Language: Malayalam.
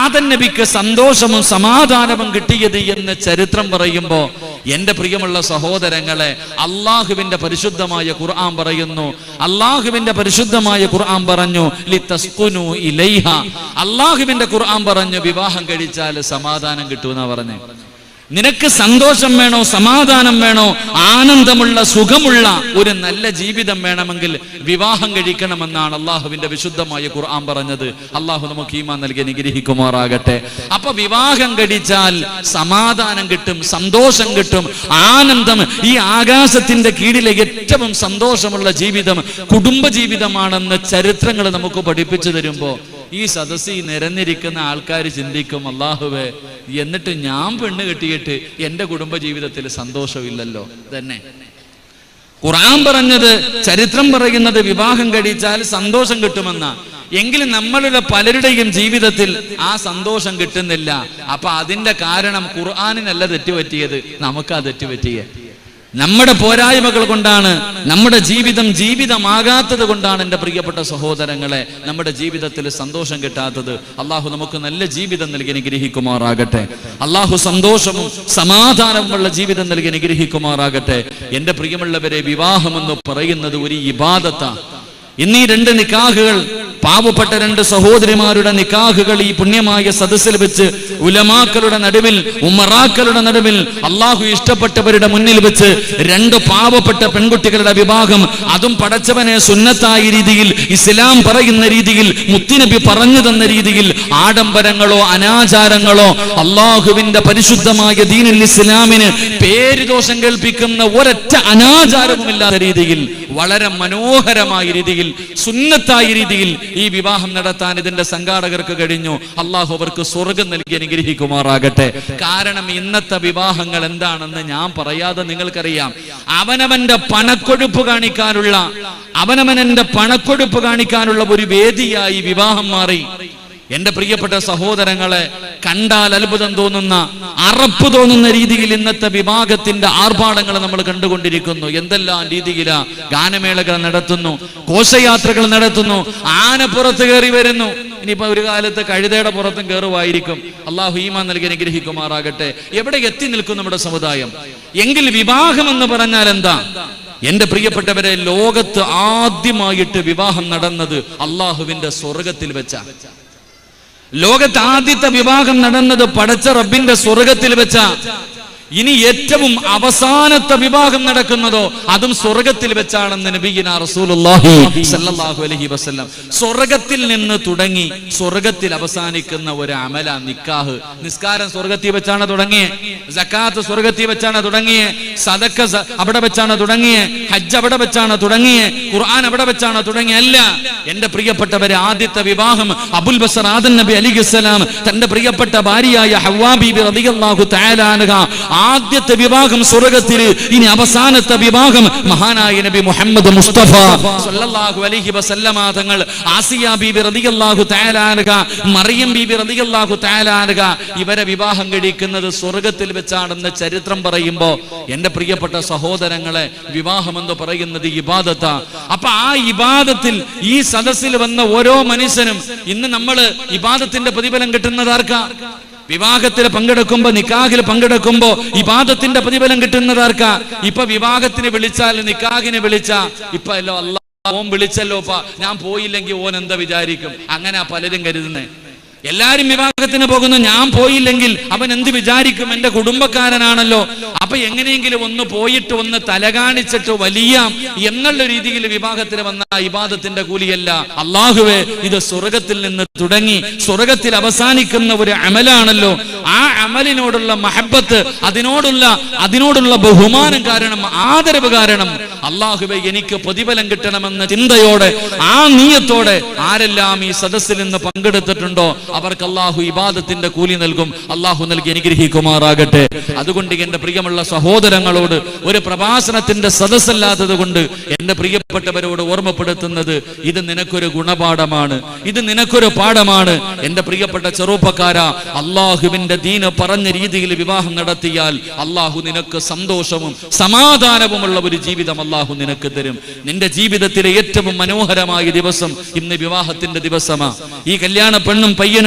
ആദം നബിക്ക് സന്തോഷവും സമാധാനവും കിട്ടിയത് എന്ന് ചരിത്രം പറയുമ്പോ എന്റെ പ്രിയമുള്ള സഹോദരങ്ങളെ, അള്ളാഹുവിന്റെ പരിശുദ്ധമായ ഖുർആൻ പറയുന്നു, അള്ളാഹുവിന്റെ പരിശുദ്ധമായ ഖുർആൻ പറഞ്ഞു ലിതസ്കുനു ഇലൈഹ. അള്ളാഹുവിന്റെ ഖുർആൻ പറഞ്ഞു വിവാഹം കഴിച്ചാൽ സമാധാനം കിട്ടുമെന്നാ പറഞ്ഞേ. നിനക്ക് സന്തോഷം വേണോ, സമാധാനം വേണോ, ആനന്ദമുള്ള സുഖമുള്ള ഒരു നല്ല ജീവിതം വേണമെങ്കിൽ വിവാഹം കഴിക്കണമെന്നാണ് അള്ളാഹുവിന്റെ വിശുദ്ധമായ ഖുർആൻ പറഞ്ഞത്. അള്ളാഹു നമുക്ക് ഈമാൻ നൽകി അനുഗ്രഹിക്കുമാറാകട്ടെ. അപ്പൊ വിവാഹം കഴിച്ചാൽ സമാധാനം കിട്ടും, സന്തോഷം കിട്ടും, ആനന്ദം. ഈ ആകാശത്തിന്റെ കീഴിലെ ഏറ്റവും സന്തോഷമുള്ള ജീവിതം കുടുംബ ജീവിതമാണെന്ന് ചരിത്രങ്ങൾ നമുക്ക് പഠിപ്പിച്ചു തരുമ്പോ ഈ സദസ്സിൽ നിരന്നിരിക്കുന്ന ആൾക്കാർ ചിന്തിക്കും, അല്ലാഹുവേ, എന്നിട്ട് ഞാൻ പെണ്ണ് കെട്ടിയിട്ട് എൻ്റെ കുടുംബ ജീവിതത്തിൽ സന്തോഷമില്ലല്ലോ. തന്നെ ഖുർആൻ പറഞ്ഞത്, ചരിത്രം പറയുന്നത് വിവാഹം കഴിച്ചാൽ സന്തോഷം കിട്ടുമെന്ന. എങ്കിലും നമ്മളുടെ പലരുടെയും ജീവിതത്തിൽ ആ സന്തോഷം കിട്ടുന്നില്ല. അപ്പൊ അതിന്റെ കാരണം ഖുർആനിനല്ല തെറ്റുപറ്റിയത്, നമുക്കാ തെറ്റുപറ്റിയ. നമ്മുടെ പോരായ്മകൾ കൊണ്ടാണ് നമ്മുടെ ജീവിതമാകാത്തത് കൊണ്ടാണ് എൻ്റെ പ്രിയപ്പെട്ട സഹോദരങ്ങളെ നമ്മുടെ ജീവിതത്തിൽ സന്തോഷം കിട്ടാത്തത്. അള്ളാഹു നമുക്ക് നല്ല ജീവിതം നൽകി അനുഗ്രഹിക്കുമാറാകട്ടെ. അള്ളാഹു സന്തോഷവും സമാധാനവുമുള്ള ജീവിതം നൽകി അനുഗ്രഹിക്കുമാറാകട്ടെ. എൻ്റെ പ്രിയമുള്ളവരെ, വിവാഹമെന്ന് പറയുന്നത് ഒരു ഇബാദത്താണ്. ഇന്നീ രണ്ട് നിക്കാഹുകൾ, പാവപ്പെട്ട രണ്ട് സഹോദരിമാരുടെ നിക്കാഹുകൾ ഈ പുണ്യമായ സദസ്സിൽ വെച്ച് ഉലമാക്കളുടെ നടുവിൽ, ഉമറാക്കളുടെ നടുവിൽ, അള്ളാഹു ഇഷ്ടപ്പെട്ടവരുടെ മുന്നിൽ വെച്ച് രണ്ട് പാവപ്പെട്ട പെൺകുട്ടികളുടെ വിവാഹം, അതും പടച്ചവനെ സുന്നത്തായ രീതിയിൽ, ഇസ്ലാം പറയുന്ന രീതിയിൽ, മുത്തുനബി പറഞ്ഞു തന്ന രീതിയിൽ, ആഡംബരങ്ങളോ അനാചാരങ്ങളോ അള്ളാഹുവിന്റെ പരിശുദ്ധമായ ദീനുൽ ഇസ്ലാമിന് പേരുദോഷം കേൾപ്പിക്കുന്ന ഒരൊറ്റ അനാചാരവുമില്ലാത്ത രീതിയിൽ, വളരെ മനോഹരമായ രീതിയിൽ, സുന്നത്തായ രീതിയിൽ ഈ വിവാഹം നടത്താൻ ഇതിന്റെ സംഘാടകർക്ക് കഴിഞ്ഞു. അള്ളാഹു അവർക്ക് സ്വർഗം നൽകി അനുഗ്രഹിക്കുമാറാകട്ടെ. കാരണം ഇന്നത്തെ വിവാഹങ്ങൾ എന്താണെന്ന് ഞാൻ പറയാതെ നിങ്ങൾക്കറിയാം. അവനവന്റെ പണക്കൊഴുപ്പ് കാണിക്കാനുള്ള ഒരു വേദിയായി വിവാഹം മാറി. എന്റെ പ്രിയപ്പെട്ട സഹോദരങ്ങളെ, കണ്ടാൽ അത്ഭുതം തോന്നുന്ന, അറപ്പ് തോന്നുന്ന രീതിയിൽ ഇന്നത്തെ വിവാഹത്തിന്റെ ആർഭാടങ്ങൾ നമ്മൾ കണ്ടുകൊണ്ടിരിക്കുന്നു. എന്തെല്ലാം രീതിയിലാ ഗാനമേളകൾ നടത്തുന്നു, ഘോഷയാത്രകൾ നടത്തുന്നു, ആന പുറത്ത് കയറി വരുന്നു. ഇനിയിപ്പോ ഒരു കാലത്ത് കഴുതയുടെ പുറത്തും കയറുമായിരിക്കും. അള്ളാഹു ഈമാൻ നൽകി അനുഗ്രഹിക്കുമാറാകട്ടെ. എവിടെ എത്തി നിൽക്കും നമ്മുടെ സമുദായം? എങ്കിൽ വിവാഹം എന്ന് പറഞ്ഞാൽ എന്താ? എന്റെ പ്രിയപ്പെട്ടവരെ, ലോകത്ത് ആദ്യമായിട്ട് വിവാഹം നടന്നത് അള്ളാഹുവിന്റെ സ്വർഗത്തിൽ വെച്ച. ലോകത്ത് ആദ്യത്തെ വിവാഹം നടന്നത് പടച്ച റബ്ബിന്റെ സ്വർഗത്തിൽ വെച്ച. ഇനി ഏറ്റവും അവസാനത്തെ വിവാഹം നടക്കുന്നതോ അതും സ്വർഗത്തിൽ വെച്ചാണെന്ന് നബിയിന റസൂലുള്ളാഹി സ്വല്ലല്ലാഹു അലൈഹി വസല്ലം. സ്വർഗത്തിൽ നിന്ന് തുടങ്ങി സ്വർഗത്തിൽ അവസാനിക്കുന്ന ഒരു അമല നിക്കാഹ്. നിസ്കാരം സ്വർഗത്തിൽ വെച്ചാണ് തുടങ്ങിയേ, സക്കാത്ത് സ്വർഗത്തിൽ വെച്ചാണ് തുടങ്ങിയേ, സദക്ക അവിടെ വെച്ചാണ് തുടങ്ങിയേ, ഹജ്ജ് അവിടെ വെച്ചാണ് തുടങ്ങിയേ, ഖുർആൻ അവിടെ വെച്ചാണ് തുടങ്ങിയ. അല്ല, എന്റെ പ്രിയപ്പെട്ടവരെ, ആദ്യത്തെ വിവാഹം അബുൽ ബസർ ആദം നബി അലൈഹിസ്സലാം തന്റെ പ്രിയപ്പെട്ട ഭാര്യയായ ഹവ്വാ ബീബി റളിയല്ലാഹു തആല അൻഹ, ആദ്യത്തെ വിവാഹം സ്വർഗത്തിൽ. ഇനി അവസാനത്തെ വിവാഹം മഹാനായ നബി മുഹമ്മദ് മുസ്തഫ സ്വല്ലല്ലാഹു അലൈഹി വസല്ലമ തങ്ങൾ, ആസിയ ബീബി റളിയല്ലാഹു തആല അൻഹ, മറിയം ബീബി റളിയല്ലാഹു തആല അൻഹ, ഇവരെ വിവാഹം കഴിക്കുന്നത് സ്വർഗത്തിൽ വെച്ചാണെന്ന് ചരിത്രം പറയുമ്പോ എന്റെ പ്രിയപ്പെട്ട സഹോദരങ്ങളെ, വിവാഹം എന്ന് പറയുന്നത് ഇബാദത്താ. അപ്പൊ ആ ഇബാദത്തിൽ ഈ സദസ്സിൽ വന്ന ഓരോ മനുഷ്യനും ഇന്ന് നമ്മൾ ഇബാദത്തിന്റെ പ്രതിഫലം കിട്ടുന്നത് ആർക്കാ? വിവാഹത്തിൽ പങ്കെടുക്കുമ്പോ, നിക്കാഹിൽ പങ്കെടുക്കുമ്പോ ഇബാദത്തിന്റെ പ്രതിഫലം കിട്ടുന്നതാർക്കാ? ഇപ്പൊ വിവാഹത്തിന് വിളിച്ചാൽ, നിക്കാഹിന് വിളിച്ചാ ഇപ്പൊ ഓൻ വിളിച്ചല്ലോപ്പാ, ഞാൻ പോയില്ലെങ്കിൽ ഓൻ എന്താ വിചാരിക്കും? അങ്ങനെ പലരും കരുതുന്നേ. എല്ലാരും വിവാഹത്തിന് പോകുന്നു, ഞാൻ പോയില്ലെങ്കിൽ അവൻ എന്ത് വിചാരിക്കും? എന്റെ കുടുംബക്കാരനാണല്ലോ. അപ്പൊ എങ്ങനെയെങ്കിലും ഒന്ന് പോയിട്ട് ഒന്ന് തലകാണിച്ചിട്ട് വലിയ എന്നുള്ള രീതിയിൽ വിവാഹത്തിന് വന്ന ഇബാദത്തിന്റെ കൂലിയല്ല. അല്ലാഹുവേ, ഇത് സ്വർഗത്തിൽ നിന്ന് തുടങ്ങി സ്വർഗത്തിൽ അവസാനിക്കുന്ന ഒരു അമലാണല്ലോ. ആ അമലിനോടുള്ള മഹബത്ത്, അതിനോടുള്ള ബഹുമാനം കാരണം, ആദരവ് കാരണം, അല്ലാഹുവേ എനിക്ക് പ്രതിഫലം കിട്ടണമെന്ന ചിന്തയോടെ, ആ നീയത്തോടെ ആരെല്ലാം ഈ സദസ്സിൽ നിന്ന് പങ്കെടുത്തിട്ടുണ്ടോ അവർക്ക് അല്ലാഹു ഇബാദത്തിന്റെ കൂലി നൽകും. അല്ലാഹു നൽകി അനുഗ്രഹിക്കുമാറാകട്ടെ. അതുകൊണ്ട് എന്റെ പ്രിയമുള്ള സഹോദരങ്ങളോട്, ഒരു പ്രഭാഷണത്തിന്റെ സദസ്സല്ലാത്തത് കൊണ്ട് എന്റെ പ്രിയപ്പെട്ടവരോട് ഓർമ്മപ്പെടുത്തുന്നത്, ഇത് നിനക്കൊരു ഗുണപാഠമാണ്, ഇത് നിനക്കൊരു പാഠമാണ്. എന്റെ പ്രിയപ്പെട്ട ചെറുപ്പക്കാരാ, അല്ലാഹുവിന്റെ ദീന് പറഞ്ഞ രീതിയിൽ വിവാഹം നടത്തിയാൽ അല്ലാഹു നിനക്ക് സന്തോഷവും സമാധാനവുമുള്ള ഒരു ജീവിതം അല്ലാഹു നിനക്ക് തരും. നിന്റെ ജീവിതത്തിലെ ഏറ്റവും മനോഹരമായ ദിവസം ഇന്ന് വിവാഹത്തിന്റെ ദിവസമാണ്. ഈ കല്യാണ പെണ്ണും പയ്യനും